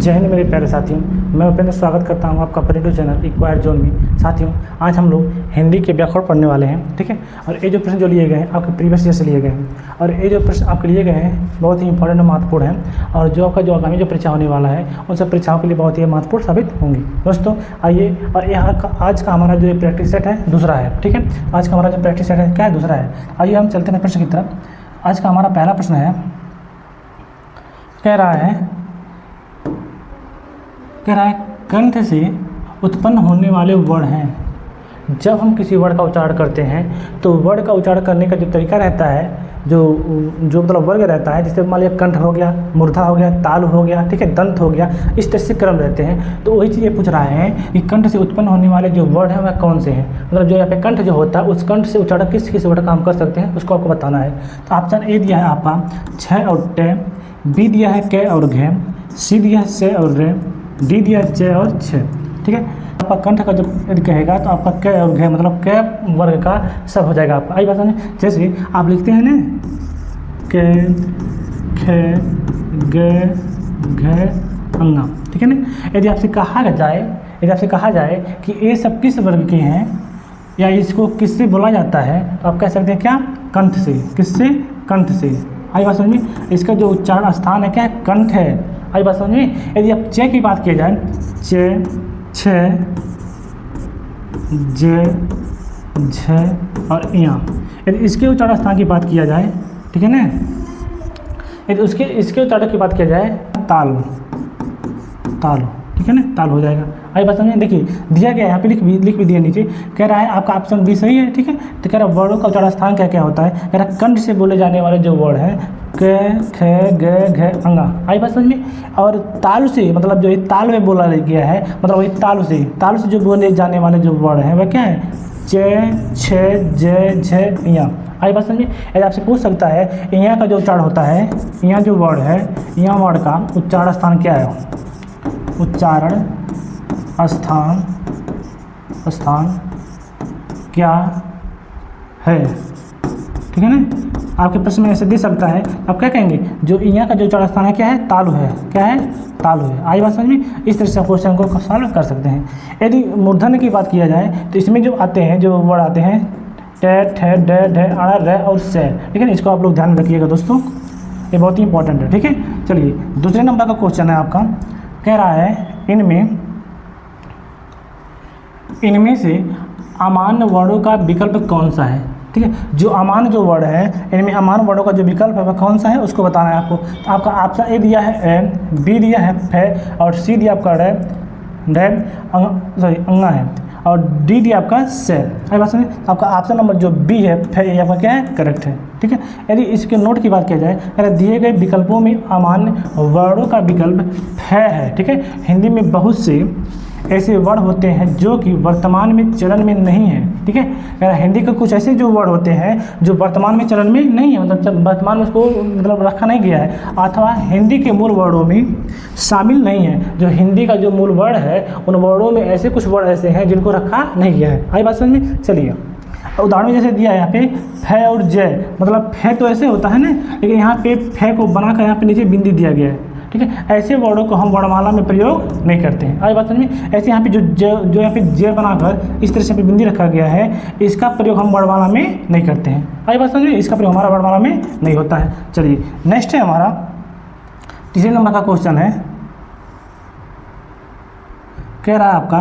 जय हिंद मेरे प्यारे साथियों, मैं उपेंद्र स्वागत करता हूं आपका अपने यूट्यूब चैनल इक्वायर जोन में। साथियों, आज हम लोग हिंदी के व्याकरण पढ़ने वाले हैं, ठीक है। और ये जो प्रश्न जो लिए गए हैं आपके प्रीवियस ईयर से लिए गए हैं, और ये जो प्रश्न आपके लिए गए हैं बहुत ही इंपॉर्टेंट और महत्वपूर्ण हैं, और जो आपका जो आगामी जो परीक्षा होने वाला है उन सब परीक्षाओं के लिए बहुत ही महत्वपूर्ण साबित होंगी। दोस्तों आइए, और यहाँ का आज का हमारा जो प्रैक्टिस सेट है दूसरा है, ठीक है। आज का हमारा जो प्रैक्टिस सेट है क्या है, दूसरा है। आइए हम चलते हैं प्रश्न की तरफ। आज का हमारा पहला प्रश्न है, कह रहा है कंठ से उत्पन्न होने वाले वर्ण हैं। जब हम किसी वर्ण का उच्चारण करते हैं तो वर्ण का उच्चारण करने का जो तरीका रहता है, जो मतलब वर्ग रहता है, जैसे मान लिया कंठ हो गया, मूर्धा हो गया, तालु हो गया, ठीक है, दंत हो गया, इस तरह से क्रम रहते हैं। तो वही चीज़ ये पूछ रहा है कि कंठ से उत्पन्न होने वाले जो वर्ण हैं वह कौन से हैं। मतलब जो यहाँ पे कंठ जो होता है उस कंठ से उच्चारण किस किस वर्ण का हम कर सकते हैं उसको आपको बताना है। तो ऑप्शन ए दिया है आपका छ और टे, बी दिया है क और घे, सी दिया है से और रे, डी दिया है च और छ, ठीक है। आपका कंठ का जब यदि कहेगा तो आपका क और घे मतलब क वर्ग का सब हो जाएगा आपका। आई बात समझे, जैसे आप लिखते हैं ना क ख ग घ अंगा, ठीक है ना। यदि आपसे कहा जाए कि ये सब किस वर्ग के हैं या इसको किससे बोला जाता है, तो आप कह सकते हैं क्या, कंठ से। किससे? कंठ से। आई बात समझ में। इसका जो उच्चारण स्थान है क्या है, कंठ है। आई बात समझ में। यदि आप च की बात की जाए, च छ ज झ और या, यदि इसके उच्चारण स्थान की बात किया जाए, ठीक है ना, यदि इसके उच्चारण की बात किया जाए ताल, ठीक है ना, ताल हो जाएगा। आई बात समझे। देखिए दिया गया है यहाँ पे, लिख भी दिया नीचे। कह रहा है आपका ऑप्शन बी सही है, ठीक है। तो कह रहा है वर्णों का उच्चारण स्थान क्या क्या होता है। कह रहा है कंठ से बोले जाने वाले जो वर्ण हैं क ख ग घ अंगा। आई बात समझ में। और तालु से मतलब जो ताल में बोला गया है, मतलब वही तालु से जो बोले जाने वाले जो वर्ण हैं वह क्या है, च छ ज झ या। आई बात समझिए। यदि आपसे पूछ सकता है यहाँ का जो उच्चारण होता है, यहाँ जो वर्ण है, यहाँ वर्ण का उच्चारण स्थान क्या है, उच्चारण स्थान क्या है, ठीक है ना। आपके प्रश्न में ऐसे दे सकता है, आप क्या कहेंगे, जो यहाँ का जो उच्चारण स्थान है क्या है, तालु है। क्या है, तालु है। आई बात समझ में। इस तरह से क्वेश्चन को सॉल्व कर सकते हैं। यदि मूर्धन्य की बात किया जाए तो इसमें जो आते हैं, जो वर्ड आते हैं टे ठे डे ढे अड़ा रे और से, ठीक है ना। इसको आप लोग ध्यान रखिएगा दोस्तों, ये बहुत ही इंपॉर्टेंट है, ठीक है। चलिए दूसरे नंबर का क्वेश्चन है आपका, कह रहा है इनमें से अमान्य वर्णों का विकल्प कौन सा है, ठीक है। जो अमान्य जो वर्ण है, इनमें अमान्य वर्णों का जो विकल्प है वह कौन सा है उसको बताना है आपको। तो आपका ऑप्शन ए दिया है ए, बी दिया है फे, और सी दिया आपका अंगा है, और डी दिया आपका से। है बात समझे। आपका ऑप्शन नंबर जो बी है फे, ये आपका क्या है, करेक्ट है, ठीक है। यदि इसके नोट की बात किया जाए, अगर दिए गए विकल्पों में अमान्य वर्णों का विकल्प है, ठीक है। हिंदी में बहुत से ऐसे वर्ण होते हैं जो कि वर्तमान में चलन में नहीं है, ठीक है। हिंदी के कुछ ऐसे जो वर्ण होते हैं जो वर्तमान में चलन में नहीं है, मतलब वर्तमान में उसको मतलब रखा नहीं गया है, अथवा हिंदी के मूल वर्णों में शामिल नहीं है। जो हिंदी का जो मूल वर्ण है उन वर्णों में ऐसे कुछ वर्ण ऐसे हैं जिनको रखा नहीं गया है। आई बात समझ में। चलिए उदाहरण में जैसे दिया है यहाँ पे फे और जय, मतलब फे तो ऐसे होता है ना, लेकिन यहाँ पे फे को बनाकर यहाँ पे नीचे बिंदी दिया गया है, ठीक है। ऐसे वर्णों को हम वर्णमाला में प्रयोग नहीं करते हैं। आई बात समझ में। ऐसे यहाँ पे जो यहाँ पे जे बनाकर इस तरह से पे बिंदी रखा गया है, इसका प्रयोग हम वर्णमाला में नहीं करते हैं। आई बात समझ में। इसका प्रयोग हमारा वर्णमाला में नहीं होता है। चलिए नेक्स्ट है हमारा तीसरे नंबर का क्वेश्चन है, कह रहा है आपका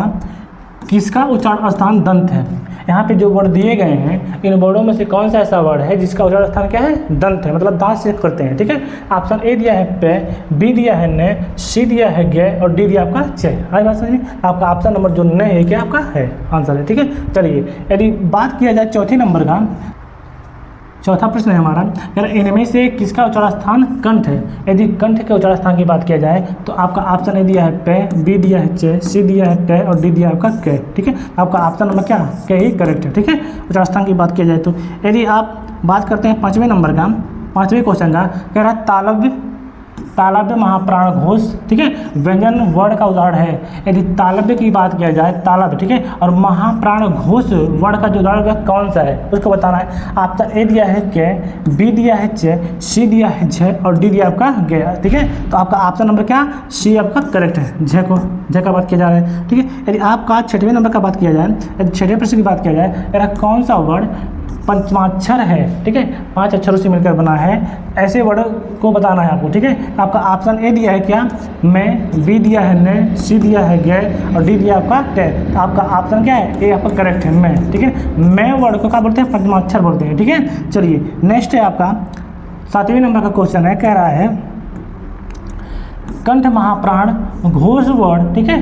किसका उच्चारण स्थान दंत है। यहाँ पे जो वर्ड दिए गए हैं इन वर्डों में से कौन सा ऐसा वर्ड है जिसका उच्चारण स्थान क्या है, दंत है, मतलब दांत से करते हैं, ठीक है। ऑप्शन ए दिया है पे, बी दिया है ने, सी दिया है गे, और डी दिया आपका चे। आई बात समझिए। आपका ऑप्शन नंबर जो ने है क्या आपका है आंसर है, ठीक है। चलिए यदि बात किया जाए चौथे नंबर का, चौथा प्रश्न है हमारा, यार इनमें से किसका उच्चारण स्थान कंठ है। यदि कंठ के उच्चारण स्थान की बात किया जाए तो आपका ऑप्शन ए दिया है पे, बी दिया है चे, सी दिया है टे, और डी दिया है आपका के, ठीक है। आपका ऑप्शन नंबर क्या के ही करेक्ट है, ठीक है। उच्चारण स्थान की बात किया जाए तो यदि आप बात करते हैं पाँचवें नंबर का, पाँचवें क्वेश्चन का, कह रहा है तालव्य महाप्राण घोष, ठीक है, व्यंजन वर्ण का उदाहरण है। यदि तालव्य की बात किया जाए, तालव्य, ठीक है, और महाप्राण घोष वर्ण का जो उदाहरण है कौन सा है उसको बताना है। आपका ए दिया है क, बी दिया है च, सी दिया है झ और डी दिया आपका ग, ठीक है। तो आपका ऑप्शन नंबर क्या, सी आपका करेक्ट है। झ का बात किया जा रहा है, ठीक है। यदि आपका 6वें नंबर का बात किया जाए, यदि 6वें प्रश्न की बात किया जाए, यह कौन सा वर्ण पंचमाक्षर है, ठीक है, 5 अक्षरों से मिलकर बना है, ऐसे वर्ड को बताना है आपको, ठीक है। आपका ऑप्शन ए दिया है क्या, मैं, बी दिया है न, सी दिया है गे और डी दिया आपका टे। तो आपका ऑप्शन क्या है, ए आपका करेक्ट है, मैं, ठीक है। मैं वर्ड को क्या बोलते हैं, पंचमाक्षर बोलते हैं, ठीक है। चलिए नेक्स्ट है आपका 7वें नंबर का क्वेश्चन है, कह रहा है कंठ महाप्राण घोष वर्ण, ठीक है,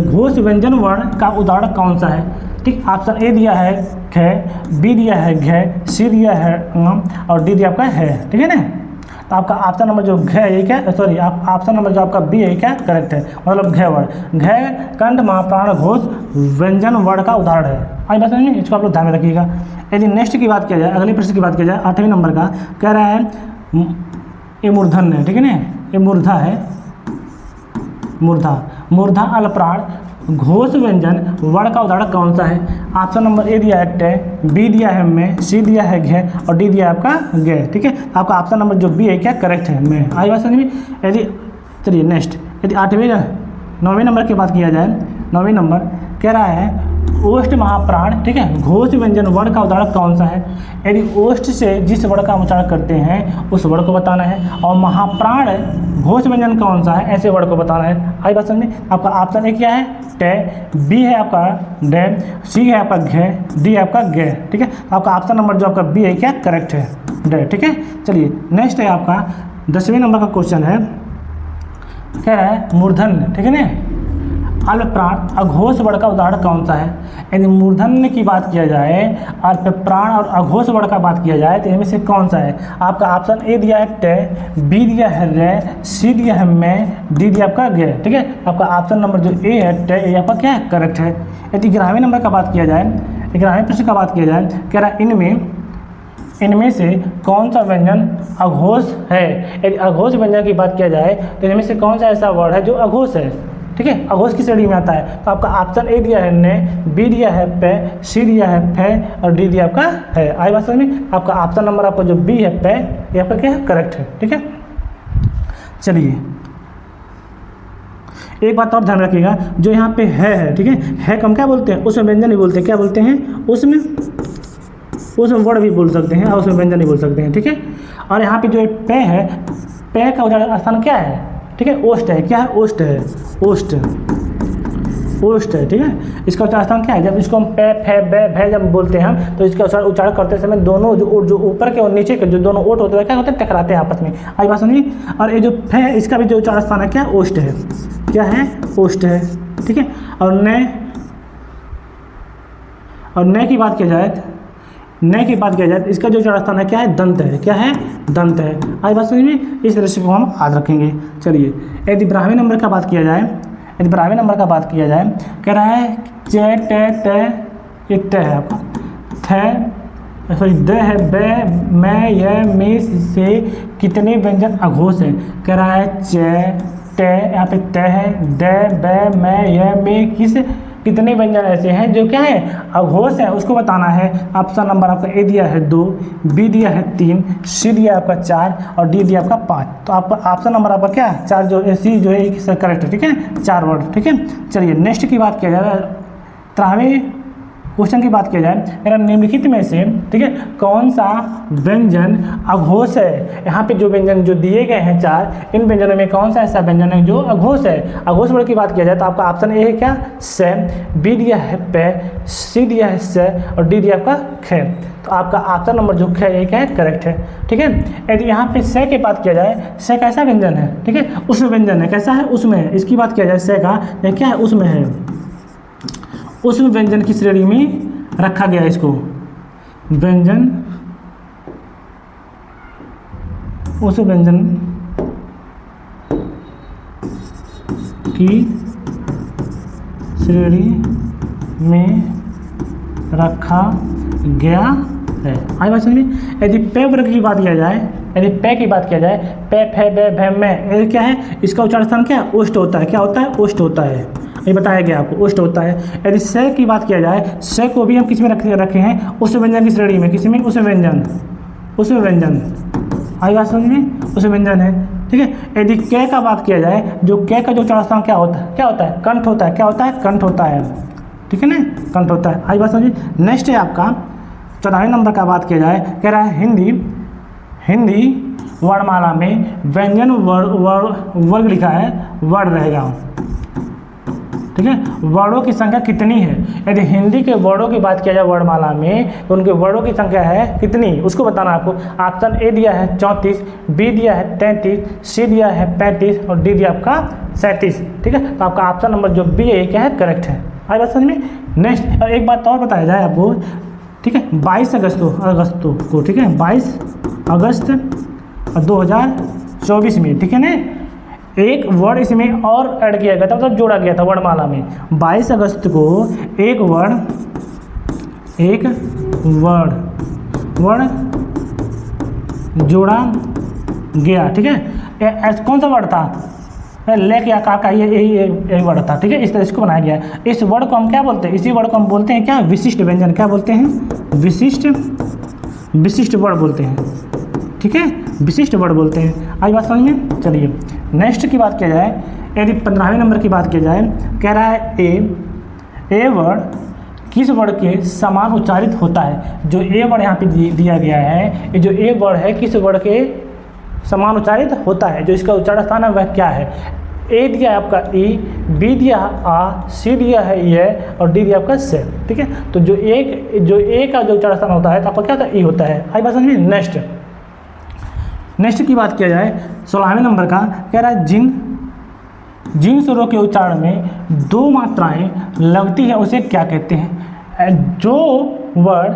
घोष व्यंजन वर्ण का उदाहरण कौन सा है, ठीक। ऑप्शन ए दिया है ख, बी दिया है घ, सी दिया है और डी दिया आपका है, ठीक है ना। तो आपका ऑप्शन नंबर जो घ है क्या, सॉरी आप ऑप्शन नंबर जो आपका बी है क्या करेक्ट है, मतलब घ वर्ण, घ कंठ महाप्राण घोष व्यंजन वर्ण का उदाहरण है। आई बात समझ में, इसको आप लोग ध्यान में रखिएगा। यदि नेक्स्ट की बात किया जाए, अगले प्रश्न की बात किया जाए 8वें नंबर का, कह रहा है ये मूर्धन है, ठीक है ना, ये मूर्धा है, मूर्धा अल्पप्राण घोष व्यंजन वर्ण का उदाहरण कौन सा है। ऑप्शन नंबर ए दिया है ट, बी दिया है मैं, सी दिया है घ और डी दिया आपका गे, ठीक है। आपका ऑप्शन नंबर जो बी है क्या करेक्ट है, मैं। आई बात समझ में। यदि चलिए नेक्स्ट, यदि 9वें नंबर की बात किया जाए, 9वें नंबर कह रहा है ओष्ठ महाप्राण, ठीक है, घोष व्यंजन वर्ण का उदाहरण कौन सा है। यदि ओष्ठ से जिस वर्ण का उच्चारण करते हैं उस वर्ण को बताना है, और महाप्राण घोष व्यंजन कौन सा है ऐसे वर्ण को बताना है। आई बात समझ में। आपका ऑप्शन ए क्या है टे, बी है आपका डे, सी है आपका घ, डी है आपका गे, ठीक है। आपका ऑप्शन नंबर जो आपका बी है क्या करेक्ट है, डे, ठीक है। चलिए नेक्स्ट है आपका 10वें नंबर का क्वेश्चन है, कह रहा है मूर्धन, ठीक है ना, अल्पप्राण अघोष वर्ण का उदाहरण कौन सा है। यदि मूर्धन्य की बात किया जाए, अल्पप्राण और अघोष वर्ण का बात किया जाए तो इनमें से कौन सा है। आपका ऑप्शन ए दिया है टे, बी दिया है रे, सी दिया है मैं, डी दिया आपका गे, ठीक है। आपका ऑप्शन नंबर जो ए है टे, ये आपका क्या है करेक्ट है। यदि 11वें नंबर का बात किया जाए, 11वें प्रश्न का बात किया जाए, कह रहा है इनमें से कौन सा व्यंजन अघोष है। यदि अघोष व्यंजन की बात किया जाए तो इनमें से कौन सा ऐसा वर्ड है जो अघोष है, ठीक है, अघोष की श्रेणी में आता है। तो आपका ऑप्शन ए दिया है ने, बी दिया है पे, सी दिया है फे और डी दिया आपका है। आई बात समझ में। आपका ऑप्शन नंबर आपका जो बी है पे, ये आपका क्या है करेक्ट है, ठीक है। चलिए एक बात और ध्यान रखिएगा, जो यहाँ पे है, ठीक है कम क्या बोलते हैं, उसमें व्यंजन नहीं बोलते, क्या बोलते हैं, उसमें वर्ड भी बोल सकते हैं और उसमें व्यंजन नहीं बोल सकते हैं, ठीक है। और यहाँ पे जो पे है, पे का उच्चारण स्थान क्या है, ठीक है, ओष्ठ है, क्या है, ओष्ठ है, ओष्ठ है, ठीक है। इसका उच्चारण स्थान क्या है, जब इसको हम पे फे बे भे जब बोलते हैं हम, तो इसका उच्चारण करते समय दोनों जो ऊपर के और नीचे के जो दोनों ओठ होते हैं क्या होते हैं, टकराते हैं आपस में। आई बात समझिए। और ये जो फे, इसका भी जो उच्चारण स्थान है क्या, ओष्ठ है, क्या है, ओष्ठ है, ठीक है। और न की बात किया जाए, इसका जो उच्चारण स्थान है क्या है, दंत है, क्या है, दंत है। आई बात समझ में। इस तरह से को हम याद रखेंगे। चलिए यदि 12वें नंबर का बात किया जाए, कह रहा है चे टे टे, ये टे है आपका, थे सॉरी द है, बे मैं ये में से कितने व्यंजन अघोष है। कह रहा है चे टे, यहाँ पे टे है, द बे मैं ये में कितने व्यंजन ऐसे हैं जो क्या है अघोष है, उसको बताना है। ऑप्शन नंबर आपका ए दिया है 2, बी दिया है 3, सी दिया आपका 4 और डी दिया आपका 5। तो आपका ऑप्शन नंबर आपका क्या 4 जो सी जो है करेक्ट है, ठीक है, 4 वर्ड, ठीक है। चलिए नेक्स्ट की बात किया जाए, 13वें क्वेश्चन की बात किया जाए, मेरा निम्नलिखित में से, ठीक है, कौन सा व्यंजन अघोष है। यहाँ पे जो व्यंजन जो दिए गए हैं 4, इन व्यंजनों में कौन सा ऐसा व्यंजन है जो अघोष है। अघोष वर्ड की बात किया जाए तो आपका ऑप्शन ए है क्या से, बी दिया है पे, सी दिया है से और डी दिया आपका खे। तो आपका ऑप्शन नंबर जो खे एक है करेक्ट है, ठीक है। यदि यहाँ पे से की बात किया जाए, से कैसा व्यंजन है, ठीक है, उसमें व्यंजन है, कैसा है, उसमें है। इसकी बात किया जाए से का क्या है, उसमें है, उस व्यंजन की श्रेणी में रखा गया है इसको, व्यंजन उस व्यंजन की श्रेणी में रखा गया है। आई बात समझ में। यदि पे वर्ग की बात किया जाए, यदि पे की बात किया जाए, पे फे बे भे में, ये क्या है, इसका उच्चारण स्थान क्या है, ओष्ठ होता है। क्या होता है, ओष्ठ होता है, ये बताया गया आपको, ओष्ठ होता है। यदि से की बात किया जाए, से को भी हम किस में रखे हैं, उस व्यंजन की श्रेणी में, किसी में, उस व्यंजन, उस व्यंजन, आई बात समझ में, उस व्यंजन है, ठीक है। यदि कै का बात किया जाए, जो कै का जो उच्चारण स्थान क्या होता है, क्या होता है, कंठ होता है। क्या होता है, कंठ होता है, ठीक है ना, कंठ होता है, आई बात समझिए। नेक्स्ट है आपका 14वें नंबर का बात किया जाए, कह रहा है हिंदी वर्णमाला में व्यंजन वर्ग लिखा है, वर्ण रहेगा, ठीक है। वर्णों की संख्या कितनी है, यदि हिंदी के वर्णों की बात किया जाए वर्णमाला में, तो उनके वर्णों की संख्या है कितनी, उसको बताना आपको। ऑप्शन ए दिया है 34, बी दिया है 33, सी दिया है 35 और डी दिया आपका 37, ठीक है। तो आपका ऑप्शन नंबर जो बी है क्या है, करेक्ट है, आई बात समझ में। नेक्स्ट एक बात और बताया जाए आपको, ठीक है, 22 अगस्त को, ठीक है, 22 अगस्त 2024 में, ठीक है ना, एक वर्ड इसमें और ऐड किया गया था, मतलब जोड़ा गया था वर्णमाला में। 22 अगस्त को एक वर्ड जोड़ा गया, ठीक है। कौन सा वर्ड था, लेके आकार का ये वर्ड था, ठीक है, इस तरह इसको बनाया गया। इस वर्ड को हम क्या बोलते हैं, इसी वर्ड को हम बोलते हैं क्या, विशिष्ट व्यंजन, क्या बोलते हैं, विशिष्ट वर्ड बोलते हैं, ठीक है, विशिष्ट वर्ड बोलते हैं, आज बात समझ में। चलिए नेक्स्ट की बात किया जाए, यदि 15वें नंबर की बात किया जाए, कह रहा है ए वर्ड किस वर्ड के समान उच्चारित होता है। जो ए वर्ड यहाँ पे दिया गया है, ये जो ए वर्ड है किस वर्ड के समान उच्चारित होता है, जो इसका उच्चारण स्थान है वह क्या है। ए दिया है आपका ई, बी दिया है आ, सी दिया है ये और डी दिया आपका से, ठीक है। तो जो ए का जो उच्चारण स्थान होता है तो आपका क्या होता है, ई होता है, आई बात समझ में। नेक्स्ट की बात किया जाए 16वें नंबर का, कह रहा है जिन स्वरों के उच्चारण में दो मात्राएं लगती हैं उसे क्या कहते हैं। जो वर्ड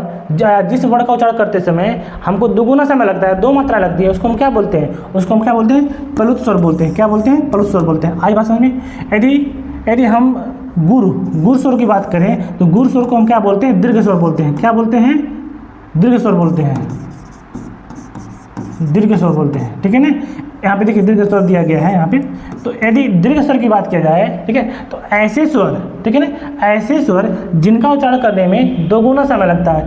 जिस वर्ड का उच्चारण करते समय हमको दुगुना समय लगता है, दो मात्राएं लगती है, उसको हम क्या बोलते हैं, उसको हम क्या बोलते हैं, प्लुत स्वर बोलते हैं। क्या बोलते हैं, प्लुत स्वर बोलते हैं, आई बात समझ में। यदि हम गुर स्वर की बात करें तो गुर स्वर को हम क्या बोलते हैं, दीर्घ स्वर बोलते हैं। क्या बोलते हैं, दीर्घ स्वर बोलते हैं, दीर्घ स्वर बोलते हैं, ठीक है ना। यहाँ पे देखिए दीर्घ स्वर दिया गया है यहाँ पे। तो यदि दीर्घ स्वर की बात किया जाए, ठीक है, तो ऐसे स्वर, ठीक है ना, ऐसे स्वर जिनका उच्चारण करने में दोगुना समय लगता है,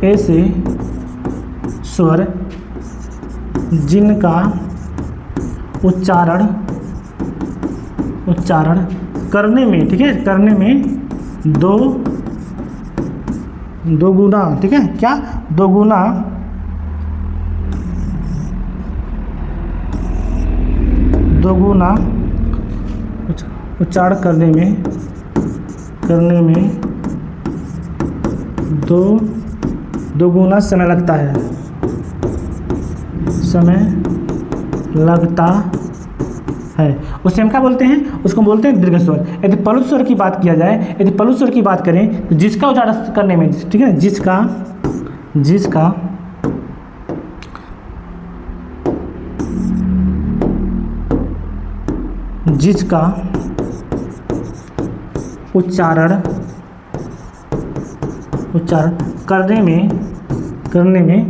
ऐसे स्वर जिनका उच्चारण करने में, ठीक है, करने में दो गुना, ठीक है, क्या, दो गुना उच्चारण करने में दो गुना समय लगता है, उसे हम क्या बोलते हैं, उसको बोलते हैं दीर्घ स्वर। यदि प्लुत स्वर की बात किया जाए, यदि प्लुत स्वर की बात करें तो जिसका उच्चारण करने में, ठीक है, जिसका उच्चारण करने में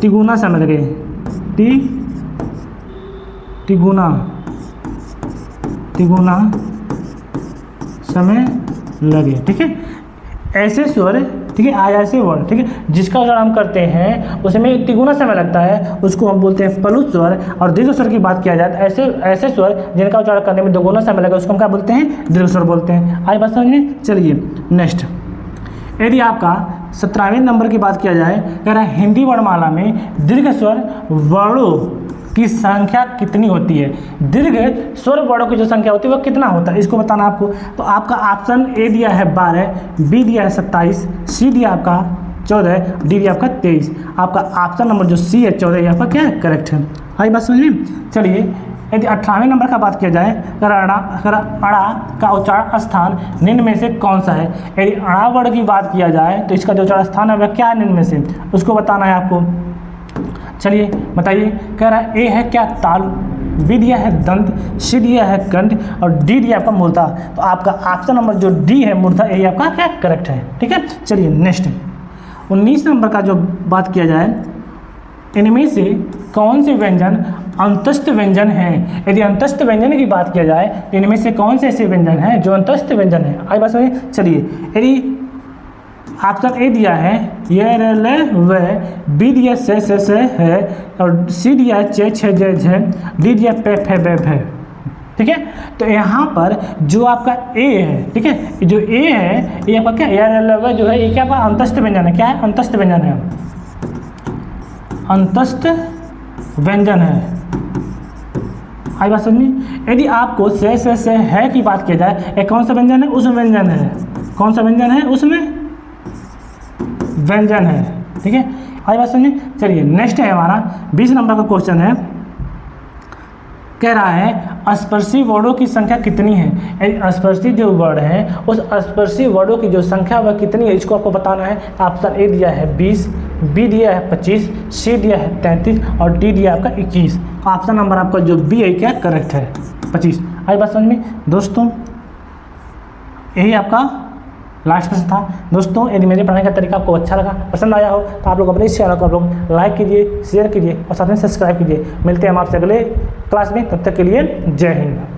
तिगुना समय लगे, तिगुना समय लगे, ठीक है। ऐसे स्वर, ठीक है, ऐसे वर्ड, ठीक है, जिसका उच्चारण हम करते हैं उसमें तिगुना समय लगता है, उसको हम बोलते हैं प्लुत स्वर। और दीर्घ स्वर की बात किया जाए तो ऐसे स्वर जिनका उच्चारण करने में दोगुना समय लगे उसको हम क्या बोलते हैं, दीर्घ स्वर बोलते हैं, आई बात समझ में। चलिए नेक्स्ट, यदि आपका 17वें नंबर की बात किया जाए, कह रहा है हिंदी वर्णमाला में दीर्घ स्वर वर्णों की संख्या कितनी होती है। दीर्घ स्वर वर्णों की जो संख्या होती है वह कितना होता है, इसको बताना आपको। तो आपका ऑप्शन ए दिया है 12, बी दिया है 27, सी दिया आपका 14, डी दिया आपका 23। आपका ऑप्शन नंबर जो सी है 14, ये आपका क्या है, करेक्ट है, आई बात समझ में। चलिए यदि 18वें नंबर का बात किया जाए, अड़ा का उच्चारण स्थान निम्न में से कौन सा है। यदि अड़ा वर्ड की बात किया जाए तो इसका जो उच्चारण स्थान है वह क्या है, निम्न में से, उसको बताना है आपको। चलिए बताइए, कह रहा है ए है क्या, तालु, बी दिया है दंत, सी दिया है कंठ और डी दिया आपका मूर्धा। तो आपका ऑप्शन नंबर जो डी है मूर्धा, ये आपका क्या करेक्ट है, ठीक है। चलिए नेक्स्ट, 19 नंबर का जो बात किया जाए, इनमें से कौन से व्यंजन अंतस्थ व्यंजन हैं। यदि अंतस्थ व्यंजन की बात किया जाए तो इनमें से कौन से ऐसे व्यंजन हैं जो अंतस्थ व्यंजन हैं। आई बात समझिए। चलिए, यदि ऑप्शन ए दिया है ये ल व, बी दिया से है, और सी दिया चे छे जे झे, डी दिया पे फे बे भे। ठीक है, तो यहाँ पर जो आपका ए है, ठीक है, जो ए है ये आपका क्या, ए ल व जो है ये क्या आपका अंतस्थ व्यंजन है। क्या है? अंतस्थ व्यंजन है, अंतस्थ व्यंजन है। आई बात समझिए। यदि आपको से है की बात की जाए, ये कौन सा व्यंजन है? उसमें व्यंजन है। कौन सा व्यंजन है? उसमें व्यंजन है। ठीक है, आई बात समझिए। चलिए, नेक्स्ट है हमारा 20 नंबर का क्वेश्चन है, कह रहा है स्पर्शी वर्डों की संख्या कितनी है। स्पर्शी जो वर्ड है उस स्पर्शी वर्डों की जो संख्या वह कितनी है, इसको आपको बताना है। ऑप्शन ए दिया है 20, बी दिया है 25, सी दिया है 33 और डी दिया है आपका 21। ऑप्शन नंबर आपका जो बी है क्या करेक्ट है, 25। आई बात समझ में दोस्तों, यही आपका लास्ट प्रश्न था। दोस्तों, यदि मेरे पढ़ाने का तरीका आपको अच्छा लगा, पसंद आया हो, तो आप लोग अपने इस चैनल को आप लोग लाइक कीजिए, शेयर कीजिए और साथ में सब्सक्राइब कीजिए। मिलते हैं हम आपसे अगले क्लास में, तब तक के लिए जय हिंद।